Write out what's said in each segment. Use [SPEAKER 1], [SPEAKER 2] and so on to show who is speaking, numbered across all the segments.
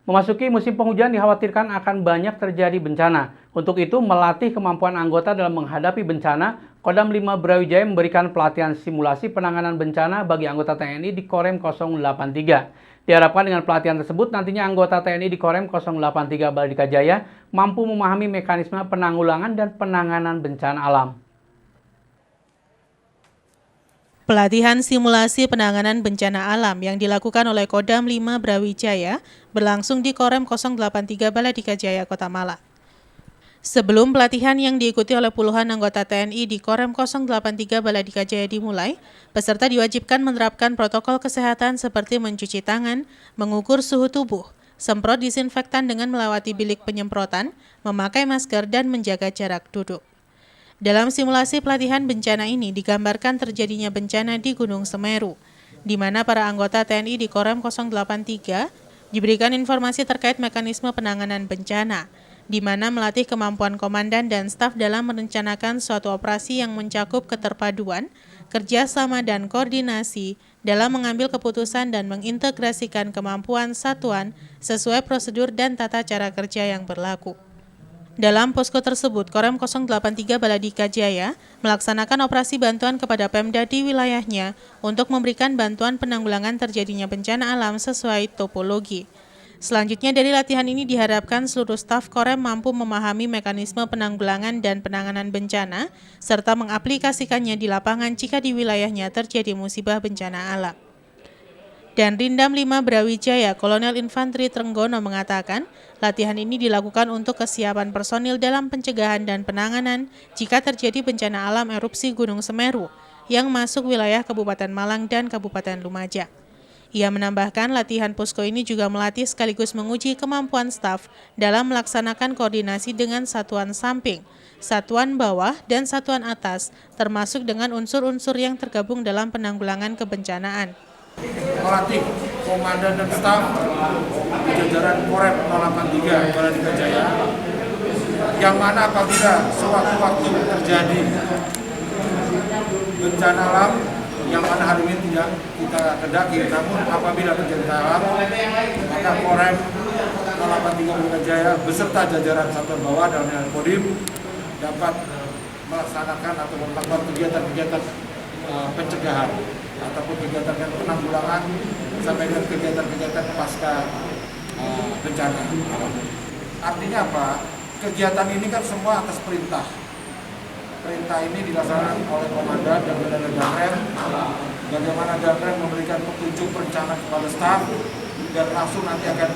[SPEAKER 1] Memasuki musim penghujan dikhawatirkan akan banyak terjadi bencana. Untuk itu, melatih kemampuan anggota dalam menghadapi bencana, Kodam 5 Brawijaya memberikan pelatihan simulasi penanganan bencana bagi anggota TNI di Korem 083. Diharapkan dengan pelatihan tersebut, nantinya anggota TNI di Korem 083 Baladika Jaya mampu memahami mekanisme penanggulangan dan penanganan bencana alam.
[SPEAKER 2] Pelatihan simulasi penanganan bencana alam yang dilakukan oleh Kodam 5 Brawijaya berlangsung di Korem 083 Baladika Jaya, Kota Malang. Sebelum pelatihan yang diikuti oleh puluhan anggota TNI di Korem 083 Baladika Jaya dimulai, peserta diwajibkan menerapkan protokol kesehatan seperti mencuci tangan, mengukur suhu tubuh, semprot disinfektan dengan melewati bilik penyemprotan, memakai masker, dan menjaga jarak duduk. Dalam simulasi pelatihan bencana ini digambarkan terjadinya bencana di Gunung Semeru, di mana para anggota TNI di Korem 083 diberikan informasi terkait mekanisme penanganan bencana, di mana melatih kemampuan komandan dan staf dalam merencanakan suatu operasi yang mencakup keterpaduan, kerjasama dan koordinasi dalam mengambil keputusan dan mengintegrasikan kemampuan satuan sesuai prosedur dan tata cara kerja yang berlaku. Dalam posko tersebut, Korem 083 Baladika Jaya melaksanakan operasi bantuan kepada Pemda di wilayahnya untuk memberikan bantuan penanggulangan terjadinya bencana alam sesuai topologi. Selanjutnya dari latihan ini diharapkan seluruh staf Korem mampu memahami mekanisme penanggulangan dan penanganan bencana, serta mengaplikasikannya di lapangan jika di wilayahnya terjadi musibah bencana alam. Dan Rindam 5 Brawijaya, Kolonel Infanteri Trenggono mengatakan, latihan ini dilakukan untuk kesiapan personil dalam pencegahan dan penanganan jika terjadi bencana alam erupsi Gunung Semeru yang masuk wilayah Kabupaten Malang dan Kabupaten Lumajang. Ia menambahkan latihan posko ini juga melatih sekaligus menguji kemampuan staf dalam melaksanakan koordinasi dengan satuan samping, satuan bawah, dan satuan atas, termasuk dengan unsur-unsur yang tergabung dalam penanggulangan kebencanaan.
[SPEAKER 3] Melatih komandan dan staf di jajaran Korem 083 Baladika Jaya, yang mana apabila sewaktu-waktu terjadi bencana alam yang mana hari ini tidak kita kendaki, namun apabila terjadi alam, maka Korem 083 Baladika Jaya beserta jajaran satuan bawah dalam Kodim dapat melaksanakan atau melakukan kegiatan-kegiatan pencegahan ataupun kegiatan penanggulangan sampai dengan kegiatan-kegiatan pasca bencana. Artinya apa? Kegiatan ini kan semua atas perintah. Perintah ini dilaksanakan oleh komandan dan Danrem. Bagaimana Danrem memberikan petunjuk perencanaan kepada staf dan langsung nanti akan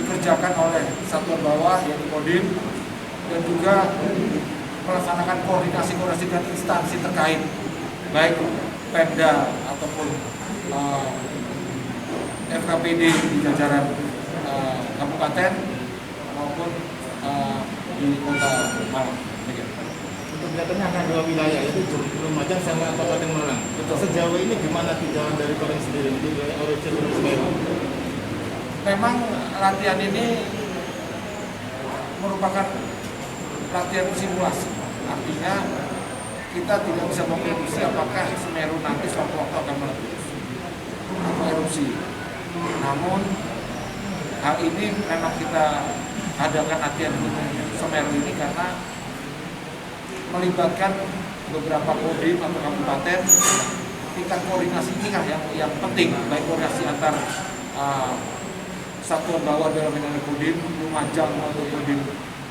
[SPEAKER 3] dikerjakan oleh satuan bawah yaitu Kodim, dan juga melaksanakan koordinasi dengan instansi terkait, baik Pemda ataupun FKPD di jajaran kabupaten maupun di kota Malang.
[SPEAKER 4] Untuk kelihatannya akan dua wilayah, itu Lumajang sama Kabupaten Malang. Sejauh ini gimana tindakan dari Korem sendiri di wilayah Origin Semeru?
[SPEAKER 3] Memang latihan ini merupakan latihan simulasi, artinya kita tidak bisa memprediksi apakah Semeru nanti suatu waktu akan meletus atau erupsi. Namun hal ini memang kita adakan latihan Semeru ini karena melibatkan beberapa kodim atau kabupaten. Tingkat koordinasi ini kan yang penting, baik koordinasi antar satuan bawah dalam dengan Kodim Lumajang atau Kodim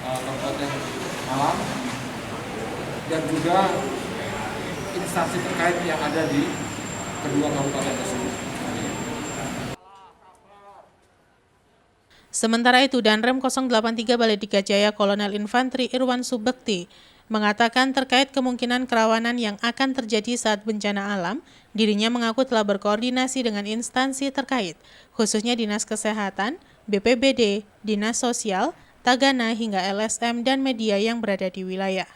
[SPEAKER 3] Kabupaten Malang, dan juga instansi terkait yang ada di kedua kabupaten tersebut.
[SPEAKER 2] Sementara itu, Danrem 083 Baladika Jaya Kolonel Infanteri Irwan Subekti mengatakan terkait kemungkinan kerawanan yang akan terjadi saat bencana alam, dirinya mengaku telah berkoordinasi dengan instansi terkait, khususnya Dinas Kesehatan, BPBD, Dinas Sosial, Tagana hingga LSM dan media yang berada di wilayah.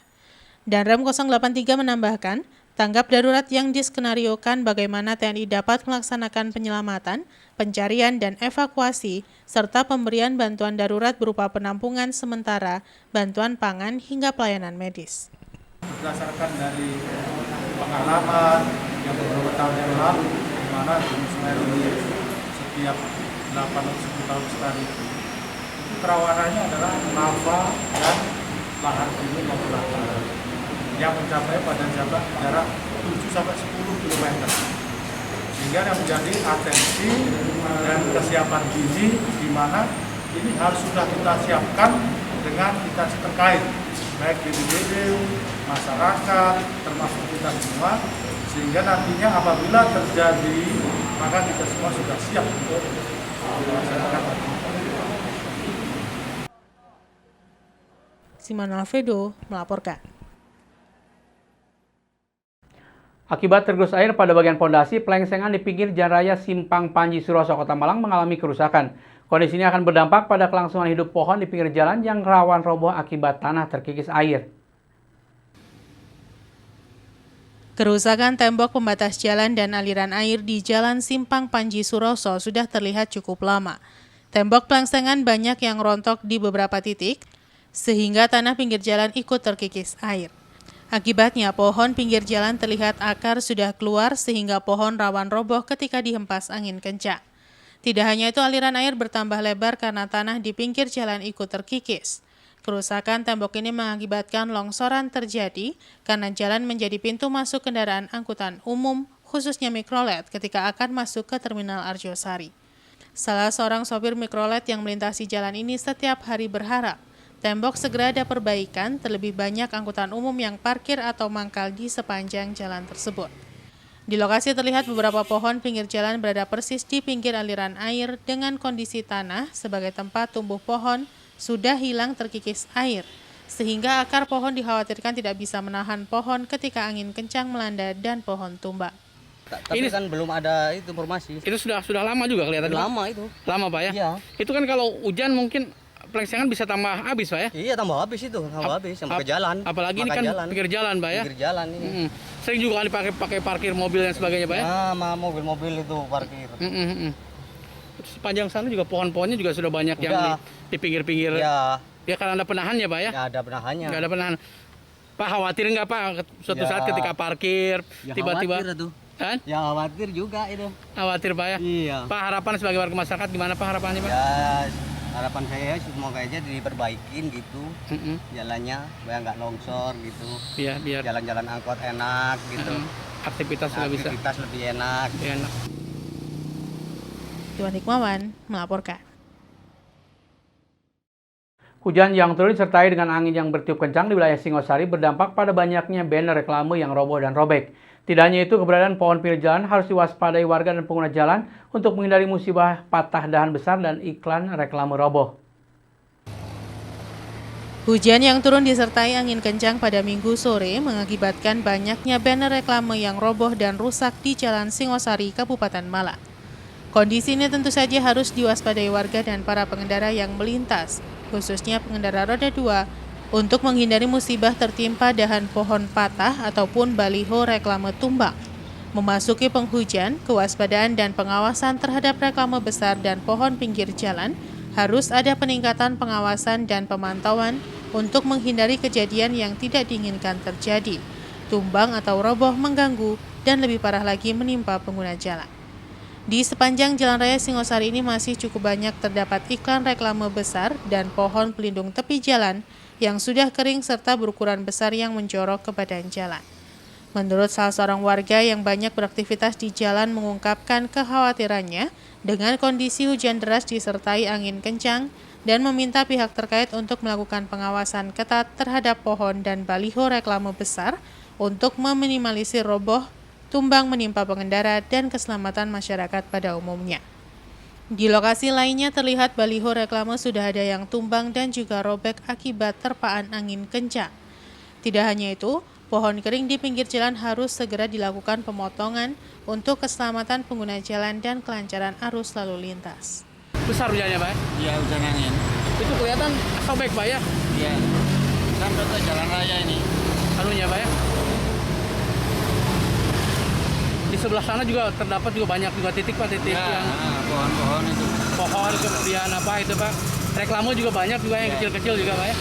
[SPEAKER 2] Danrem 083 menambahkan, tanggap darurat yang diskenariokan bagaimana TNI dapat melaksanakan penyelamatan, pencarian dan evakuasi, serta pemberian bantuan darurat berupa penampungan sementara, bantuan pangan hingga pelayanan medis.
[SPEAKER 3] Berdasarkan dari pengalaman yang beberapa tahun yang lalu, di mana Gunung Semeru ini setiap 810 tahun sekali. Itu kerawanannya adalah lava dan lahar dingin yang berat yang mencapai pada jarak 7 sampai 10 km. Sehingga yang menjadi atensi dan kesiapan gizi di mana ini harus sudah kita siapkan dengan instansi terkait, baik BPBD, masyarakat, termasuk kita semua, sehingga nantinya apabila terjadi maka kita semua sudah siap untuk melaksanakan.
[SPEAKER 2] Simon Alfredo melaporkan.
[SPEAKER 1] Akibat tergerus air pada bagian pondasi, pelengsengan di pinggir Jalan Raya Simpang Panji Suroso, Kota Malang mengalami kerusakan. Kondisi ini akan berdampak pada kelangsungan hidup pohon di pinggir jalan yang rawan roboh akibat tanah terkikis air.
[SPEAKER 2] Kerusakan tembok pembatas jalan dan aliran air di Jalan Simpang Panji Suroso sudah terlihat cukup lama. Tembok pelengsengan banyak yang rontok di beberapa titik, sehingga tanah pinggir jalan ikut terkikis air. Akibatnya, pohon pinggir jalan terlihat akar sudah keluar sehingga pohon rawan roboh ketika dihempas angin kencang. Tidak hanya itu, aliran air bertambah lebar karena tanah di pinggir jalan ikut terkikis. Kerusakan tembok ini mengakibatkan longsoran terjadi karena jalan menjadi pintu masuk kendaraan angkutan umum, khususnya mikrolet ketika akan masuk ke Terminal Arjosari. Salah seorang sopir mikrolet yang melintasi jalan ini setiap hari berharap tembok segera ada perbaikan, terlebih banyak angkutan umum yang parkir atau mangkal di sepanjang jalan tersebut. Di lokasi terlihat beberapa pohon pinggir jalan berada persis di pinggir aliran air dengan kondisi tanah sebagai tempat tumbuh pohon sudah hilang terkikis air, sehingga akar pohon dikhawatirkan tidak bisa menahan pohon ketika angin kencang melanda dan pohon tumbang.
[SPEAKER 5] Tapi kan belum ada itu informasi.
[SPEAKER 1] Itu sudah lama juga kelihatan.
[SPEAKER 5] Lama itu.
[SPEAKER 1] Lama Pak ya?
[SPEAKER 5] Iya.
[SPEAKER 1] Itu kan kalau hujan mungkin pelengsengan bisa tambah habis Pak ya?
[SPEAKER 5] Iya, tambah habis itu, sampai ke jalan.
[SPEAKER 1] Apalagi ini kan pinggir jalan Pak ya?
[SPEAKER 5] Pinggir jalan ini.
[SPEAKER 1] Sering juga kan pakai parkir mobil dan sebagainya Pak ya?
[SPEAKER 5] Sama mobil-mobil itu parkir.
[SPEAKER 1] Sepanjang sana juga pohon-pohonnya juga sudah banyak yang di pinggir-pinggir.
[SPEAKER 5] Ya.
[SPEAKER 1] Ya karena ada penahannya Pak ya?
[SPEAKER 5] Ya ada penahannya.
[SPEAKER 1] Nggak ada penahan. Pak khawatir nggak Pak suatu saat ketika parkir
[SPEAKER 5] Ya,
[SPEAKER 1] tiba-tiba?
[SPEAKER 5] khawatir tuh.
[SPEAKER 1] Kan?
[SPEAKER 5] Ya khawatir juga itu.
[SPEAKER 1] Khawatir Pak ya?
[SPEAKER 5] Iya.
[SPEAKER 1] Pak harapan sebagai warga masyarakat gimana Pak harapannya Pak?
[SPEAKER 5] Ya harapan saya semoga aja diperbaikin gitu jalannya, supaya nggak longsor gitu.
[SPEAKER 1] Biar
[SPEAKER 5] Jalan-jalan angkot enak gitu.
[SPEAKER 1] Aktivitas nggak bisa.
[SPEAKER 5] Aktivitas lebih enak.
[SPEAKER 1] Enak.
[SPEAKER 2] Iwan Hikmawan melaporkan.
[SPEAKER 1] Hujan yang turun disertai dengan angin yang bertiup kencang di wilayah Singosari berdampak pada banyaknya banner reklame yang roboh dan robek. Tidak hanya itu, keberadaan pohon pinggir jalan harus diwaspadai warga dan pengguna jalan untuk menghindari musibah patah dahan besar dan iklan reklame roboh.
[SPEAKER 2] Hujan yang turun disertai angin kencang pada Minggu sore mengakibatkan banyaknya banner reklame yang roboh dan rusak di Jalan Singosari, Kabupaten Malang. Kondisi ini tentu saja harus diwaspadai warga dan para pengendara yang melintas, khususnya pengendara roda 2, untuk menghindari musibah tertimpa dahan pohon patah ataupun baliho reklame tumbang. Memasuki penghujan, kewaspadaan dan pengawasan terhadap reklame besar dan pohon pinggir jalan harus ada peningkatan pengawasan dan pemantauan untuk menghindari kejadian yang tidak diinginkan terjadi, tumbang atau roboh mengganggu, dan lebih parah lagi menimpa pengguna jalan. Di sepanjang Jalan Raya Singosari ini masih cukup banyak terdapat iklan reklame besar dan pohon pelindung tepi jalan yang sudah kering serta berukuran besar yang menjorok ke badan jalan. Menurut salah seorang warga yang banyak beraktivitas di jalan mengungkapkan kekhawatirannya dengan kondisi hujan deras disertai angin kencang dan meminta pihak terkait untuk melakukan pengawasan ketat terhadap pohon dan baliho reklame besar untuk meminimalisir roboh, tumbang menimpa pengendara dan keselamatan masyarakat pada umumnya. Di lokasi lainnya terlihat baliho reklame sudah ada yang tumbang dan juga robek akibat terpaan angin kencang. Tidak hanya itu, pohon kering di pinggir jalan harus segera dilakukan pemotongan untuk keselamatan pengguna jalan dan kelancaran arus lalu lintas.
[SPEAKER 1] Besar hujannya Pak?
[SPEAKER 4] Iya, hujan angin.
[SPEAKER 1] Itu kelihatan sobek Pak ya?
[SPEAKER 4] Iya. Sampai ke jalan raya ini.
[SPEAKER 1] Anunya Pak ya? Di sebelah sana juga terdapat juga banyak juga titik Pak, titik yang
[SPEAKER 4] pohon-pohon itu.
[SPEAKER 1] Pohon, kemudian apa itu Pak? Reklame juga banyak juga yang kecil-kecil juga Pak ya?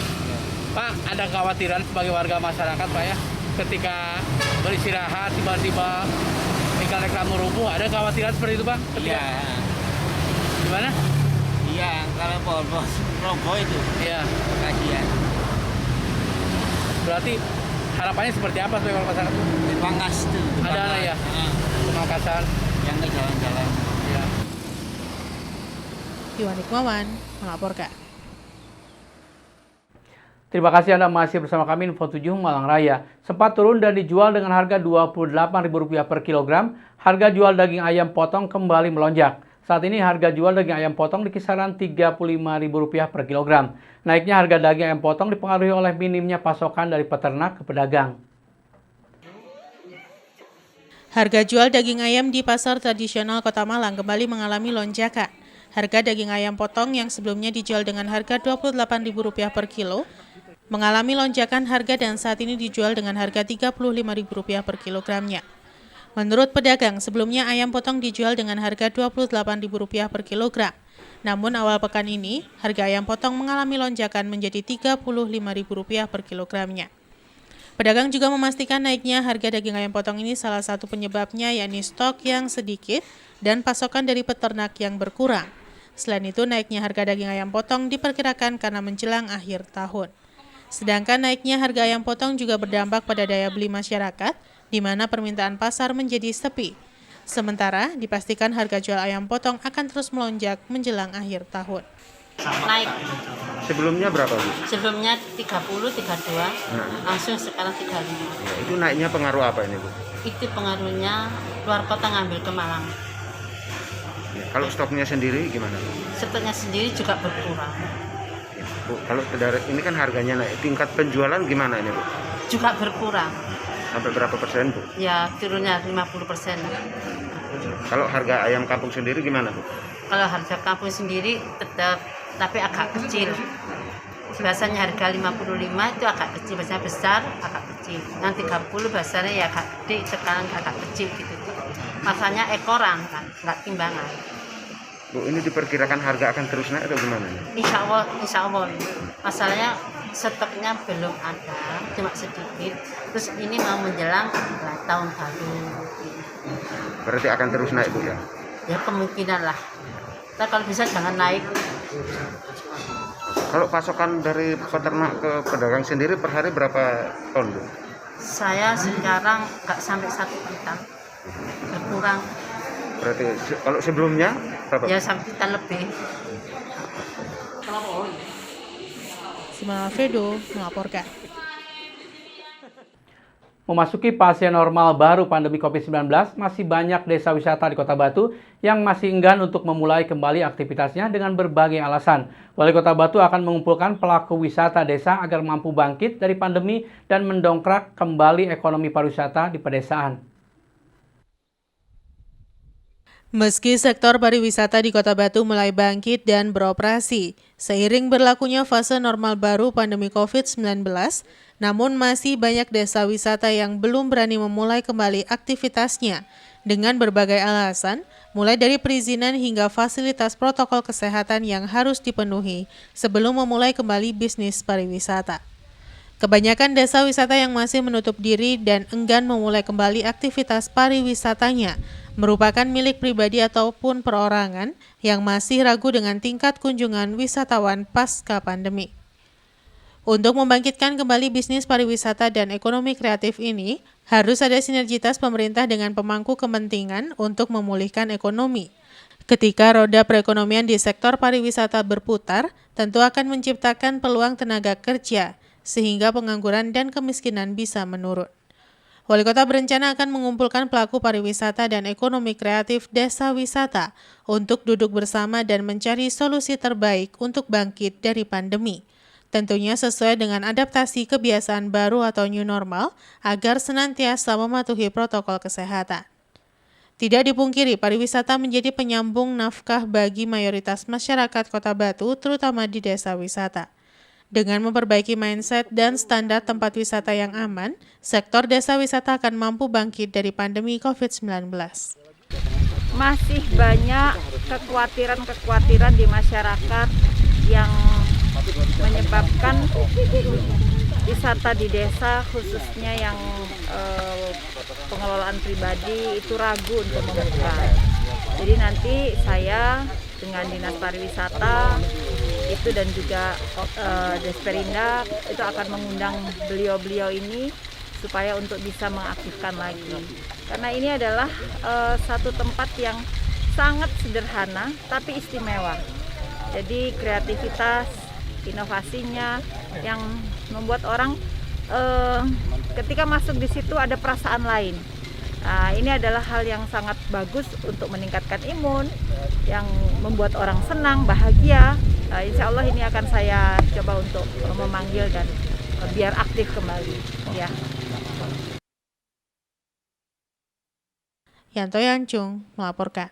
[SPEAKER 1] Pak, ada kekhawatiran sebagai warga masyarakat Pak ya? Ketika beristirahat tiba-tiba iklan reklame rubuh, ada kekhawatiran seperti itu Pak?
[SPEAKER 4] Iya.
[SPEAKER 1] Gimana?
[SPEAKER 4] Iya, kalau pohon roboh itu.
[SPEAKER 1] Iya.
[SPEAKER 4] Kasihan.
[SPEAKER 1] Berarti harapannya seperti apa supaya masyarakat itu?
[SPEAKER 4] Dipangkas tuh.
[SPEAKER 1] Ada anak ya? Pemangkasan.
[SPEAKER 4] Yang ke jalan-jalan.
[SPEAKER 1] Ya.
[SPEAKER 2] Iwan Hikmawan melaporkan.
[SPEAKER 1] Terima kasih Anda masih bersama kami Info 7 Malang Raya. Sempat turun dan dijual dengan harga Rp28.000 per kilogram, harga jual daging ayam potong kembali melonjak. Saat ini harga jual daging ayam potong di kisaran Rp35.000 per kilogram. Naiknya harga daging ayam potong dipengaruhi oleh minimnya pasokan dari peternak ke pedagang.
[SPEAKER 2] Harga jual daging ayam di pasar tradisional Kota Malang kembali mengalami lonjakan. Harga daging ayam potong yang sebelumnya dijual dengan harga Rp28.000 per kilo, mengalami lonjakan harga dan saat ini dijual dengan harga Rp35.000 per kilogramnya. Menurut pedagang, sebelumnya ayam potong dijual dengan harga Rp28.000 per kilogram. Namun awal pekan ini, harga ayam potong mengalami lonjakan menjadi Rp35.000 per kilogramnya. Pedagang juga memastikan naiknya harga daging ayam potong ini salah satu penyebabnya yakni stok yang sedikit dan pasokan dari peternak yang berkurang. Selain itu, naiknya harga daging ayam potong diperkirakan karena menjelang akhir tahun. Sedangkan naiknya harga ayam potong juga berdampak pada daya beli masyarakat, di mana permintaan pasar menjadi sepi. Sementara, dipastikan harga jual ayam potong akan terus melonjak menjelang akhir tahun.
[SPEAKER 6] Naik.
[SPEAKER 7] Sebelumnya berapa, Bu?
[SPEAKER 6] Sebelumnya 30, 32, langsung sekarang 35.
[SPEAKER 7] Ya, itu naiknya pengaruh apa ini, Bu?
[SPEAKER 6] Itu pengaruhnya luar kota ngambil ke Malang.
[SPEAKER 7] Ya, kalau stoknya sendiri gimana, Bu?
[SPEAKER 6] Stoknya sendiri juga berkurang.
[SPEAKER 7] Ya, Bu, kalau ini kan harganya naik, tingkat penjualan gimana ini, Bu?
[SPEAKER 6] Juga berkurang.
[SPEAKER 7] Sampai berapa persen, Bu?
[SPEAKER 6] Ya, turunnya 50%.
[SPEAKER 7] Kalau harga ayam kampung sendiri gimana, Bu?
[SPEAKER 6] Kalau harga kampung sendiri tetap, tapi agak kecil. Biasanya harga 55 itu agak kecil, biasanya besar, agak kecil. Yang 30 biasanya ya agak gede, sekarang agak kecil gitu. Makanya ekoran kan, nggak timbangan.
[SPEAKER 7] Bu, ini diperkirakan harga akan terus naik atau gimana?
[SPEAKER 6] Insya Allah. Masalahnya stoknya belum ada, cuma sedikit. Terus ini mau menjelang tahun baru.
[SPEAKER 7] Berarti akan terus naik, Bu, ya?
[SPEAKER 6] Ya kemungkinan lah. Nah, kalau bisa jangan naik.
[SPEAKER 7] Kalau pasokan dari peternak ke pedagang sendiri per hari berapa ton, Bu?
[SPEAKER 6] Saya sekarang nggak sampai 1 kuintal, berkurang.
[SPEAKER 7] Berarti kalau sebelumnya berapa?
[SPEAKER 6] Ya sampai kuintal lebih.
[SPEAKER 2] Simon Alfredo melaporkan.
[SPEAKER 1] Memasuki fase normal baru pandemi COVID-19, masih banyak desa wisata di Kota Batu yang masih enggan untuk memulai kembali aktivitasnya dengan berbagai alasan. Wali Kota Batu akan mengumpulkan pelaku wisata desa agar mampu bangkit dari pandemi dan mendongkrak kembali ekonomi pariwisata di pedesaan.
[SPEAKER 2] Meski sektor pariwisata di Kota Batu mulai bangkit dan beroperasi, seiring berlakunya fase normal baru pandemi COVID-19, namun masih banyak desa wisata yang belum berani memulai kembali aktivitasnya dengan berbagai alasan, mulai dari perizinan hingga fasilitas protokol kesehatan yang harus dipenuhi sebelum memulai kembali bisnis pariwisata. Kebanyakan desa wisata yang masih menutup diri dan enggan memulai kembali aktivitas pariwisatanya merupakan milik pribadi ataupun perorangan yang masih ragu dengan tingkat kunjungan wisatawan pasca pandemi. Untuk membangkitkan kembali bisnis pariwisata dan ekonomi kreatif ini, harus ada sinergitas pemerintah dengan pemangku kepentingan untuk memulihkan ekonomi. Ketika roda perekonomian di sektor pariwisata berputar, tentu akan menciptakan peluang tenaga kerja, sehingga pengangguran dan kemiskinan bisa menurun. Wali Kota berencana akan mengumpulkan pelaku pariwisata dan ekonomi kreatif desa wisata untuk duduk bersama dan mencari solusi terbaik untuk bangkit dari pandemi. Tentunya sesuai dengan adaptasi kebiasaan baru atau new normal agar senantiasa mematuhi protokol kesehatan. Tidak dipungkiri, pariwisata menjadi penyambung nafkah bagi mayoritas masyarakat Kota Batu, terutama di desa wisata. Dengan memperbaiki mindset dan standar tempat wisata yang aman, sektor desa wisata akan mampu bangkit dari pandemi COVID-19.
[SPEAKER 8] Masih banyak kekhawatiran di masyarakat yang menyebabkan wisata di desa, khususnya yang pengelolaan pribadi, itu ragu untuk membuka. Jadi nanti saya dengan Dinas Pariwisata itu dan juga Desperindak itu akan mengundang beliau-beliau ini supaya untuk bisa mengaktifkan lagi. Karena ini adalah satu tempat yang sangat sederhana tapi istimewa. Jadi kreativitas, inovasinya yang membuat orang ketika masuk di situ ada perasaan lain. Nah, ini adalah hal yang sangat bagus untuk meningkatkan imun, yang membuat orang senang, bahagia. Insya Allah ini akan saya coba untuk memanggil dan biar aktif kembali. Ya.
[SPEAKER 2] Yanto Yancung melaporkan.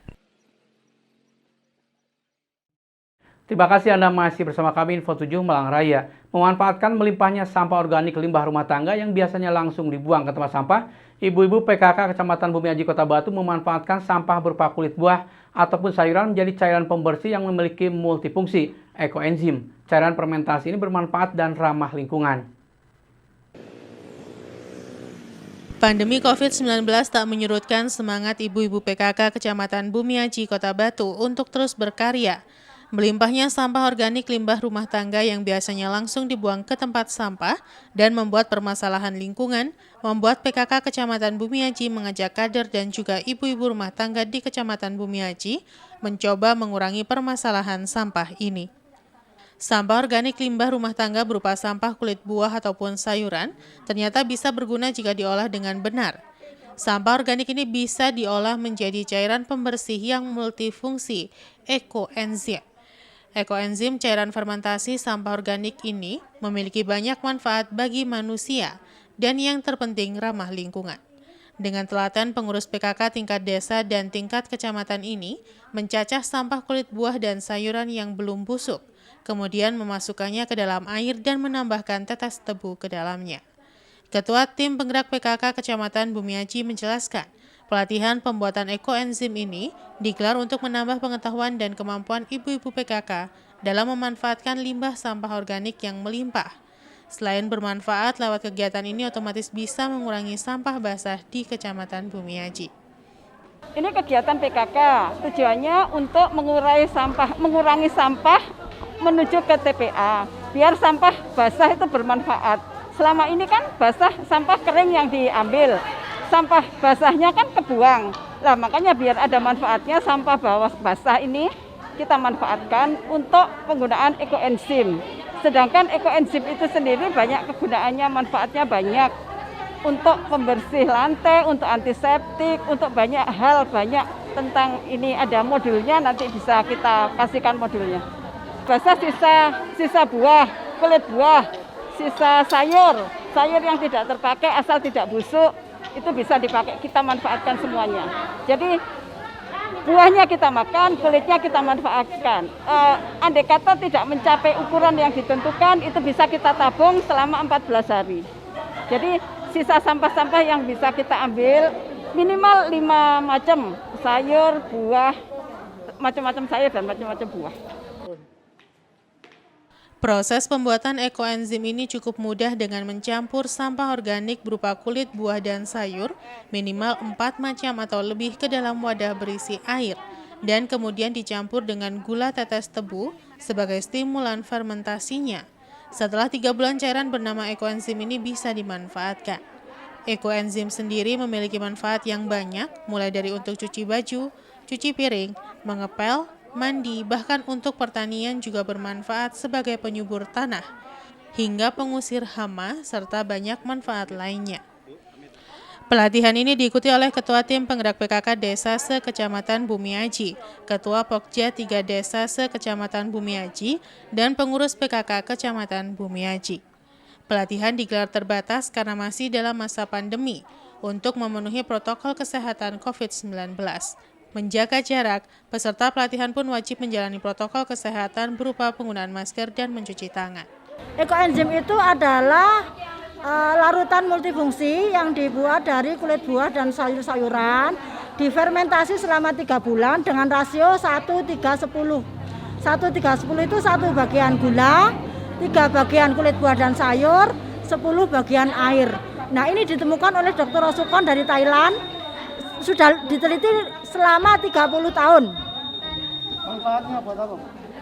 [SPEAKER 1] Terima kasih Anda masih bersama kami Info 7 Malang Raya. Memanfaatkan melimpahnya sampah organik limbah rumah tangga yang biasanya langsung dibuang ke tempat sampah, ibu-ibu PKK Kecamatan Bumiaji Kota Batu memanfaatkan sampah berupa kulit buah ataupun sayuran menjadi cairan pembersih yang memiliki multifungsi ekoenzim. Cairan fermentasi ini bermanfaat dan ramah lingkungan.
[SPEAKER 2] Pandemi COVID-19 tak menyurutkan semangat ibu-ibu PKK Kecamatan Bumiaji Kota Batu untuk terus berkarya. Melimpahnya sampah organik limbah rumah tangga yang biasanya langsung dibuang ke tempat sampah dan membuat permasalahan lingkungan, membuat PKK Kecamatan Bumiaji mengajak kader dan juga ibu-ibu rumah tangga di Kecamatan Bumiaji mencoba mengurangi permasalahan sampah ini. Sampah organik limbah rumah tangga berupa sampah kulit buah ataupun sayuran ternyata bisa berguna jika diolah dengan benar. Sampah organik ini bisa diolah menjadi cairan pembersih yang multifungsi ekoenzim. Ekoenzim cairan fermentasi sampah organik ini memiliki banyak manfaat bagi manusia dan yang terpenting ramah lingkungan. Dengan telaten pengurus PKK tingkat desa dan tingkat kecamatan ini mencacah sampah kulit buah dan sayuran yang belum busuk, kemudian memasukkannya ke dalam air dan menambahkan tetes tebu ke dalamnya. Ketua Tim Penggerak PKK Kecamatan Bumiaji menjelaskan, pelatihan pembuatan ekoenzim ini digelar untuk menambah pengetahuan dan kemampuan ibu-ibu PKK dalam memanfaatkan limbah sampah organik yang melimpah. Selain bermanfaat, lewat kegiatan ini otomatis bisa mengurangi sampah basah di Kecamatan Bumiaji.
[SPEAKER 8] Ini kegiatan PKK tujuannya untuk mengurangi sampah menuju ke TPA, biar sampah basah itu bermanfaat. Selama ini kan basah, sampah kering yang diambil, sampah basahnya kan kebuang. Nah, makanya biar ada manfaatnya sampah bawah basah ini kita manfaatkan untuk penggunaan ekoenzim. Sedangkan ekoenzim itu sendiri banyak kegunaannya, manfaatnya banyak untuk pembersih lantai, untuk antiseptik, untuk banyak hal, banyak tentang ini. Ada modulnya, nanti bisa kita kasihkan modulnya. Basah sisa buah, kulit buah, sisa sayur yang tidak terpakai asal tidak busuk, itu bisa dipakai, kita manfaatkan semuanya. Jadi buahnya kita makan, kulitnya kita manfaatkan. Andai kata tidak mencapai ukuran yang ditentukan, itu bisa kita tabung selama 14 hari. Jadi sisa sampah-sampah yang bisa kita ambil minimal 5 macam sayur, buah, macam-macam sayur dan macam-macam buah.
[SPEAKER 2] Proses pembuatan ekoenzim ini cukup mudah dengan mencampur sampah organik berupa kulit buah dan sayur minimal 4 macam atau lebih ke dalam wadah berisi air dan kemudian dicampur dengan gula tetes tebu sebagai stimulan fermentasinya. Setelah 3 bulan cairan bernama ekoenzim ini bisa dimanfaatkan. Ekoenzim sendiri memiliki manfaat yang banyak mulai dari untuk cuci baju, cuci piring, mengepel, mandi, bahkan untuk pertanian juga bermanfaat sebagai penyubur tanah, hingga pengusir hama, serta banyak manfaat lainnya. Pelatihan ini diikuti oleh Ketua Tim Penggerak PKK Desa se-Kecamatan Bumiaji, Ketua Pokja 3 Desa se-Kecamatan Bumiaji, dan pengurus PKK Kecamatan Bumiaji. Pelatihan digelar terbatas karena masih dalam masa pandemi untuk memenuhi protokol kesehatan COVID-19. Menjaga jarak, peserta pelatihan pun wajib menjalani protokol kesehatan berupa penggunaan masker dan mencuci tangan.
[SPEAKER 9] Ekoenzim itu adalah larutan multifungsi yang dibuat dari kulit buah dan sayur-sayuran, difermentasi selama 3 bulan dengan rasio 1:3:10. 1:3:10 itu 1 bagian gula, 3 bagian kulit buah dan sayur, 10 bagian air. Nah, ini ditemukan oleh Dr. Rosukon dari Thailand. Sudah diteliti selama 30 tahun.
[SPEAKER 3] Manfaatnya buat apa?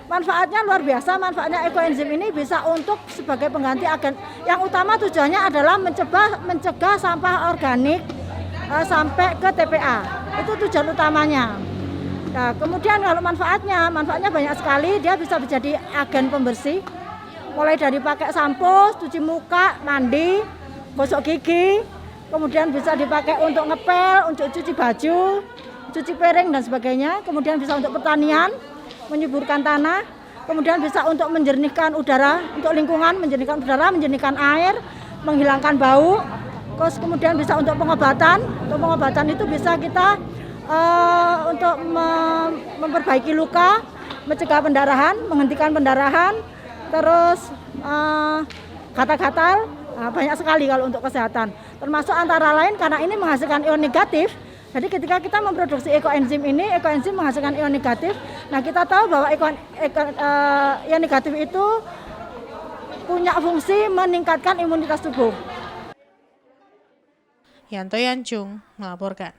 [SPEAKER 9] Manfaatnya luar biasa. Manfaatnya ekoenzim ini bisa untuk sebagai pengganti agen. Yang utama tujuannya adalah mencegah sampah organik sampai ke TPA. Itu tujuan utamanya. Nah, kemudian kalau manfaatnya banyak sekali. Dia bisa menjadi agen pembersih. Mulai dari pakai sampo, cuci muka, mandi, gosok gigi. Kemudian bisa dipakai untuk ngepel, untuk cuci baju, cuci piring dan sebagainya. Kemudian bisa untuk pertanian, menyuburkan tanah. Kemudian bisa untuk menjernihkan udara, untuk lingkungan, menjernihkan udara, menjernihkan air, menghilangkan bau. Terus kemudian bisa untuk pengobatan. Untuk pengobatan itu bisa kita untuk memperbaiki luka, mencegah pendarahan, menghentikan pendarahan, terus gatal-gatal. Banyak sekali kalau untuk kesehatan. Termasuk antara lain karena ini menghasilkan ion negatif. Jadi ketika kita memproduksi ekoenzim ini, ekoenzim menghasilkan ion negatif. Nah, kita tahu bahwa ion negatif itu punya fungsi meningkatkan imunitas tubuh.
[SPEAKER 2] Yanto Yancung melaporkan.